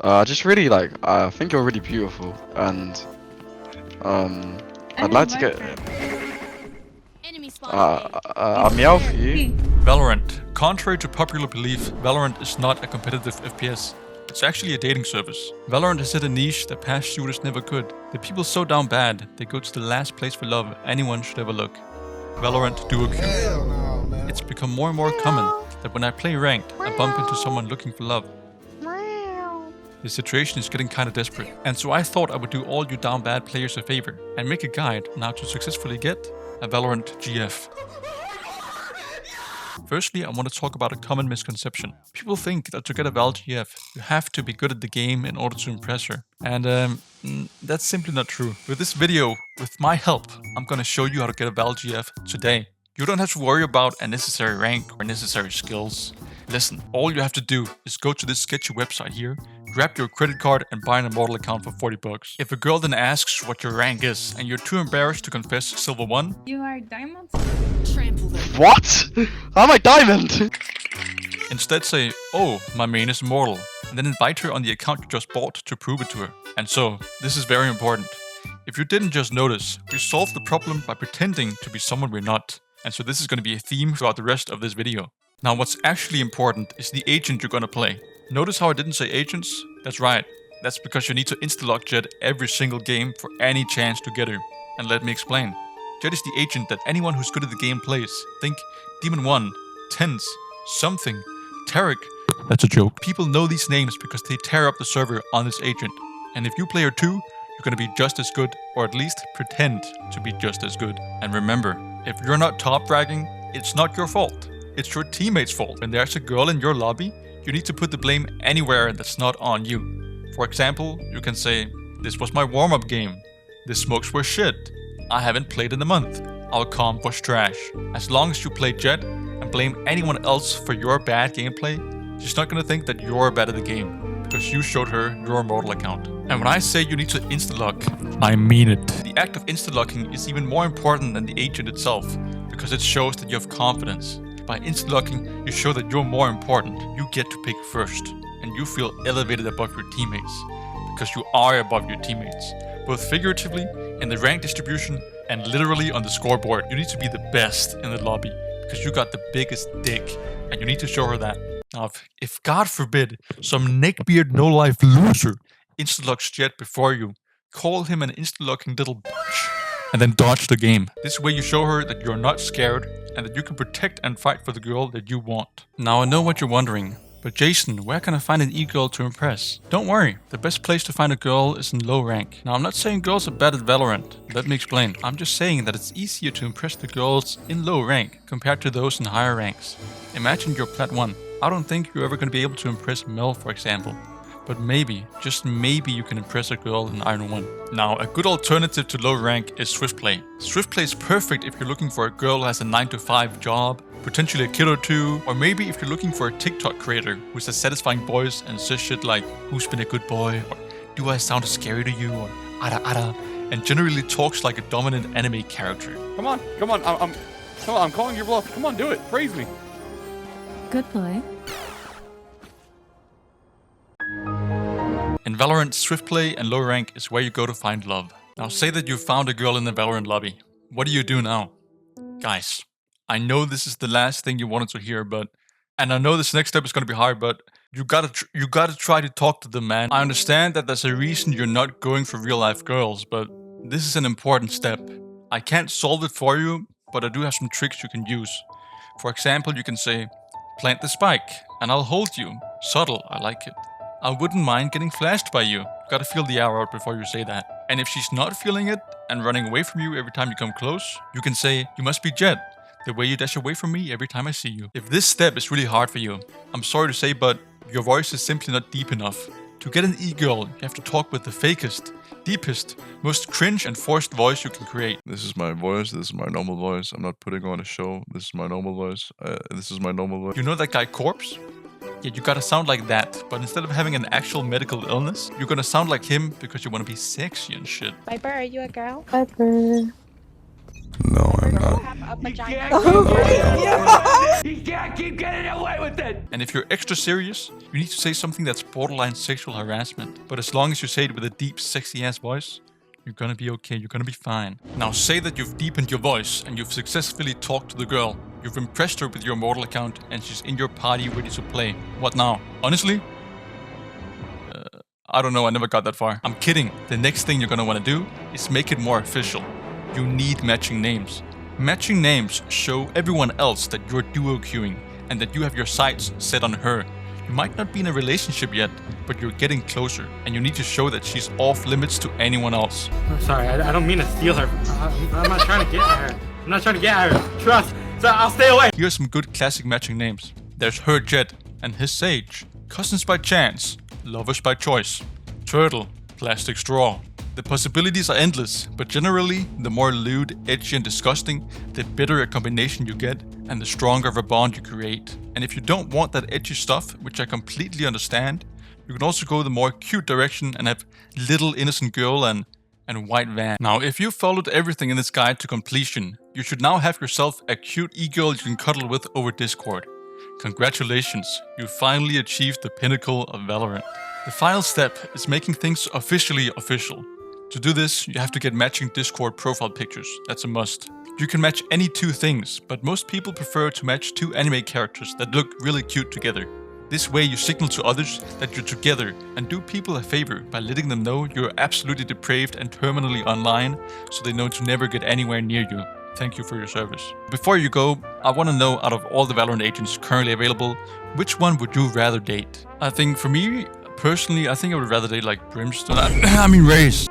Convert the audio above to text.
Just really like, I think you're really beautiful, and I'd like to get Enemy spotted. a meow for you. Valorant. Contrary to popular belief, Valorant is not a competitive FPS. It's actually a dating service. Valorant has hit a niche that past shooters never could. The people so down bad, they go to the last place for love anyone should ever look. Valorant duo queue. It's become more and more common that when I play ranked, I bump into someone looking for love. The situation is getting kinda desperate, and so I thought I would do all you down bad players a favor and make a guide on how to successfully get a Valorant GF. Firstly, I want to talk about a common misconception. People think that to get a Val GF, you have to be good at the game in order to impress her. And that's simply not true. With this video, with my help, I'm gonna show you how to get a Val GF today. You don't have to worry about a necessary rank or necessary skills. Listen, all you have to do is go to this sketchy website here, grab your credit card and buy an Immortal account for 40 bucks. If a girl then asks what your rank is and you're too embarrassed to confess Silver 1, You are diamond? Trample them. What? I'm a diamond! instead say, oh, my main is Immortal, and then invite her on the account you just bought to prove it to her. And so, this is very important. If you didn't just notice, we solved the problem by pretending to be someone we're not. And so this is going to be a theme throughout the rest of this video. Now what's actually important is the agent you're going to play. Notice how I didn't say agents? That's right. That's because you need to insta-lock Jet every single game for any chance to get her. And let me explain. Jet is the agent that anyone who's good at the game plays. Think Demon 1, Tense, Something, Tarek. That's a joke. People know these names because they tear up the server on this agent. And if you play her too, you're gonna be just as good, or at least pretend to be just as good. And remember, if you're not top fragging, it's not your fault. It's your teammate's fault. When there's a girl in your lobby, you need to put the blame anywhere that's not on you. For example, you can say, this was my warm-up game. The smokes were shit. I haven't played in a month. Our comp was trash. As long as you play Jet and blame anyone else for your bad gameplay, she's not gonna think that you're bad at the game, because you showed her your Immortal account. And when I say you need to insta-lock, I mean it. The act of insta-locking is even more important than the agent itself, because it shows that you have confidence. By insta-locking, you show that you're more important. You get to pick first, and you feel elevated above your teammates, because you are above your teammates, both figuratively, in the rank distribution, and literally on the scoreboard. You need to be the best in the lobby, because you got the biggest dick, and you need to show her that. Now, if God forbid, some neckbeard no-life loser insta-locks Jet before you, call him an insta-locking little bitch, and then dodge the game. This way you show her that you're not scared, and that you can protect and fight for the girl that you want. Now I know what you're wondering, but Jason, where can I find an e-girl to impress? Don't worry, the best place to find a girl is in low rank. Now I'm not saying girls are bad at Valorant, let me explain. I'm just saying that it's easier to impress the girls in low rank compared to those in higher ranks. Imagine you're Plat 1. I don't think you're ever going to be able to impress Mel, for example. But maybe, just maybe you can impress a girl in Iron 1. Now, a good alternative to low rank is Swift Play. Swift Play is perfect if you're looking for a girl who has a 9-to-5 job, potentially a kid or two, or maybe if you're looking for a TikTok creator who has a satisfying voice and says shit like, who's been a good boy, or do I sound scary to you, or ara, and generally talks like a dominant anime character. Come on, I'm calling your bluff. Come on, do it. Praise me. Good boy. In Valorant, Swift Play and low rank is where you go to find love. Now say that you found a girl in the Valorant lobby. What do you do now? Guys, I know this is the last thing you wanted to hear, and I know this next step is gonna be hard, but you gotta try to talk to them, man. I understand that there's a reason you're not going for real life girls, but this is an important step. I can't solve it for you, but I do have some tricks you can use. For example, you can say, plant the spike, and I'll hold you. Subtle, I like it. I wouldn't mind getting flashed by you. You gotta feel the aura out before you say that. And if she's not feeling it and running away from you every time you come close, you can say, you must be Jet, the way you dash away from me every time I see you. If this step is really hard for you, I'm sorry to say, but your voice is simply not deep enough. To get an e-girl, you have to talk with the fakest, deepest, most cringe and forced voice you can create. This is my voice, this is my normal voice. I'm not putting on a show. This is my normal voice. This is my normal voice. You know that guy Corpse? Yeah, you gotta sound like that, but instead of having an actual medical illness, you're gonna sound like him because you wanna be sexy and shit. Viper, are you a girl? Viper. No, I'm not. He can't keep getting away with it. And if you're extra serious, you need to say something that's borderline sexual harassment. But as long as you say it with a deep, sexy-ass voice, you're gonna be okay, you're gonna be fine. Now say that you've deepened your voice and you've successfully talked to the girl. You've impressed her with your Mortal account and she's in your party ready to play. What now? Honestly? I don't know, I never got that far. I'm kidding. The next thing you're gonna wanna do is make it more official. You need matching names. Matching names show everyone else that you're duo queuing and that you have your sights set on her. You might not be in a relationship yet, but you're getting closer and you need to show that she's off limits to anyone else. I'm sorry, I don't mean to steal her. I'm not trying to get at her. I'm not trying to get at her. Trust. So I'll stay away. Here's some good classic matching names. There's Her Jet and His Sage. Cousins by chance. Lovers by choice. Turtle. Plastic straw. The possibilities are endless, but generally, the more lewd, edgy and disgusting, the better a combination you get, and the stronger of a bond you create. And if you don't want that edgy stuff, which I completely understand, you can also go the more cute direction and have little innocent girl and white van. Now, if you followed everything in this guide to completion, you should now have yourself a cute e-girl you can cuddle with over Discord. Congratulations, you finally achieved the pinnacle of Valorant. The final step is making things officially official. To do this, you have to get matching Discord profile pictures. That's a must. You can match any two things, but most people prefer to match two anime characters that look really cute together. This way you signal to others that you're together and do people a favor by letting them know you're absolutely depraved and terminally online, so they know to never get anywhere near you. Thank you for your service. Before you go, I want to know, out of all the Valorant agents currently available, which one would you rather date? I think for me, personally, I think I would rather date like Brimstone. I mean Raze.